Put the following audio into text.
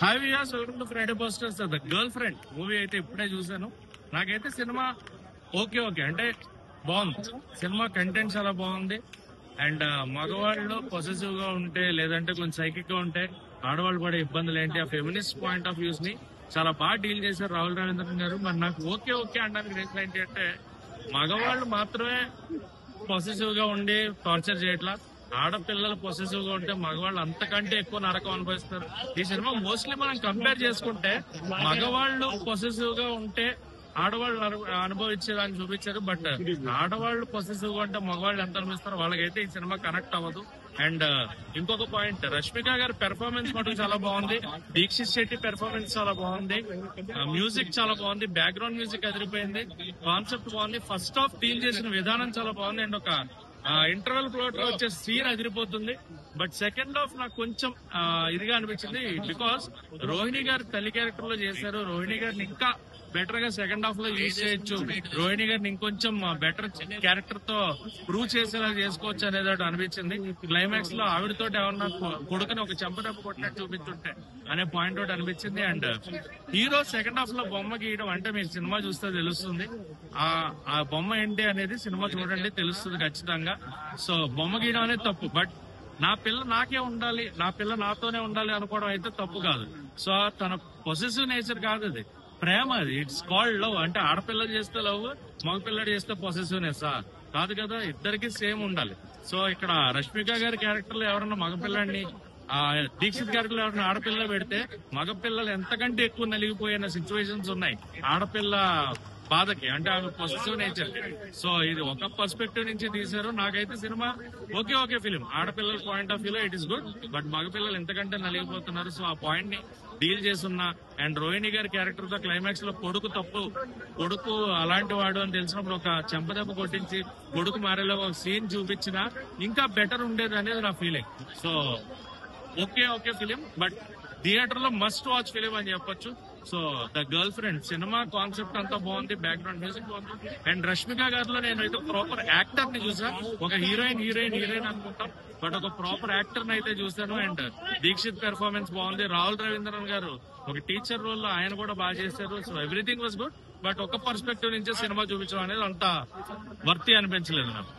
Hi viewers, welcome to Friday posters. The girlfriend movie అయితే ఇప్పుడే చూసాను. నాకైతే సినిమా ఓకే అంటే బాగుంది. సినిమా కంటెంట్ చాలా బాగుంది. అండ్ మగవాళ్ళు పొసెసివ్ గా ఉంటే, లేదంటే కొంచెం సైకిక్ గా ఉంటే ఆడవాళ్ళు పడే ఇబ్బందులు ఏంటి, ఆ ఫెమినిస్ట్ పాయింట్ ఆఫ్ వ్యూస్ ని చాలా బాగా డీల్ చేశారు రాహుల్ రవీంద్రన్ గారు. మరి నాకు ఓకే అనడానికి రీజన్ ఏంటి అంటే, మగవాళ్ళు మాత్రమే పొసెసివ్ గా ఉండి టార్చర్ చేయట్లా, ఆడపిల్లలు పొసెసివ్ గా ఉంటే మగవాళ్ళు అంతకంటే ఎక్కువ నరకం అనుభవిస్తారు. ఈ సినిమా మోస్ట్లీ మనం కంపేర్ చేసుకుంటే మగవాళ్ళు పొసెసివ్ గా ఉంటే ఆడవాళ్ళు అనుభవించేదాన్ని చూపించారు. బట్ ఆడవాళ్ళు పొసెసివ్ గా ఉంటే మగవాళ్ళు ఎంత అనిపిస్తారో వాళ్ళకైతే ఈ సినిమా కనెక్ట్ అవ్వదు. అండ్ ఇంకొక పాయింట్, రష్మిక గారి పెర్ఫార్మెన్స్ మటుకు చాలా బాగుంది. దీక్షిత్ శెట్టి పెర్ఫార్మెన్స్ చాలా బాగుంది. మ్యూజిక్ చాలా బాగుంది. బ్యాక్గ్రౌండ్ మ్యూజిక్ అదిరిపోయింది. కాన్సెప్ట్ బాగుంది. ఫస్ట్ హాఫ్ డీల్ చేసిన విధానం చాలా బాగుంది. అండ్ ఒక ఇంటర్వెల్ ప్లాట్ లో వచ్చే సీన్ అదిరిపోతుంది. బట్ సెకండ్ హాఫ్ నాకు కొంచెం ఇదిగా అనిపించింది. బికాస్ రోహిణి గారి తల్లి క్యారెక్టర్ లో చేశారు. రోహిణి గారిని ఇంకా బెటర్ గా సెకండ్ హాఫ్ లో యూజ్ చేయొచ్చు. రోహిణి గారిని ఇంకొంచెం బెటర్ క్యారెక్టర్ తో ప్రూవ్ చేసేలా చేసుకోవచ్చు అనేది అనిపించింది. క్లైమాక్స్ లో ఆవిడతోటి ఏమన్నా కొడుకుని ఒక చెంపదెబ్బ కొట్టినట్టు చూపించుంటే అనే పాయింట్ ఒకటి అనిపించింది. అండ్ హీరో సెకండ్ హాఫ్ లో బొమ్మ గీయడం అంటే మీకు సినిమా చూస్తే తెలుస్తుంది. ఆ బొమ్మ ఏంటి అనేది సినిమా చూడండి, తెలుస్తుంది ఖచ్చితంగా. సో బొమ్మ గీయడం అనేది తప్పు. బట్ నా పిల్ల నాకే ఉండాలి, నా పిల్ల నాతోనే ఉండాలి అనుకోవడం అయితే తప్పు కాదు. సో తన పొసెసివ్ నేచర్ కాదు, అది ప్రేమ. అది ఇట్స్ కాల్డ్ లవ్. అంటే ఆడపిల్లలు చేస్తే లవ్, మగపిల్లడు చేస్తే పొసెసివ్నెస్ కాదు కదా, ఇద్దరికి సేమ్ ఉండాలి. సో ఇక్కడ రష్మిక గారి క్యారెక్టర్ లో ఎవరన్నా మగపిల్లాడిని, దీక్షిత్ క్యారెక్టర్ లో ఎవరైనా ఆడపిల్ల పెడితే మగపిల్లలు ఎంతకంటే ఎక్కువ నలిగిపోయిన సిచ్యువేషన్స్ ఉన్నాయి ఆడపిల్ల బాధకి, అంటే ఆమె పొసెసివ్ నేచర్. సో ఇది ఒక పర్స్పెక్టివ్ నుంచి తీశారు. నాకైతే సినిమా ఓకే ఫిలిం. ఆడపిల్లల పాయింట్ ఆఫ్ వ్యూలో ఇట్ ఇస్ గుడ్. బట్ మగపిల్లలు ఎంతకంటే నలిగిపోతున్నారు. సో ఆ పాయింట్ ని డీల్ చేస్తున్నా. అండ్ రోహిణి గారి క్యారెక్టర్ తో క్లైమాక్స్ లో కొడుకు అలాంటి వాడు అని తెలిసినప్పుడు ఒక చెంపదెబ్బ కొట్టించి కొడుకు మారేలో ఒక సీన్ చూపించినా ఇంకా బెటర్ ఉండేది అనేది నా feeling. So okay film, but theatre లో మస్ట్ వాచ్ ఫిలిం అని చెప్పొచ్చు. So the girl friend cinema concept అంతా బాగుంది. బ్యాక్గ్రౌండ్ మ్యూజిక్ బాగుంది. అండ్ రష్మిక గారిలో నేను అయితే ప్రాపర్ యాక్టర్ ని చూసా. ఒక హీరోయిన్ అనుకుంటాం, బట్ ఒక ప్రాపర్ యాక్టర్ ని అయితే చూసాను. అండ్ దీక్షిత్ పెర్ఫార్మెన్స్ బాగుంది. రాహుల్ రవీంద్రన్ గారు ఒక టీచర్ రోల్ లో ఆయన కూడా బాగా చేశారు. So everything was good. But ఒక పర్స్పెక్టివ్ నుంచి సినిమా చూపించడం అనేది అంత వర్తి అనిపించలేదు నాకు.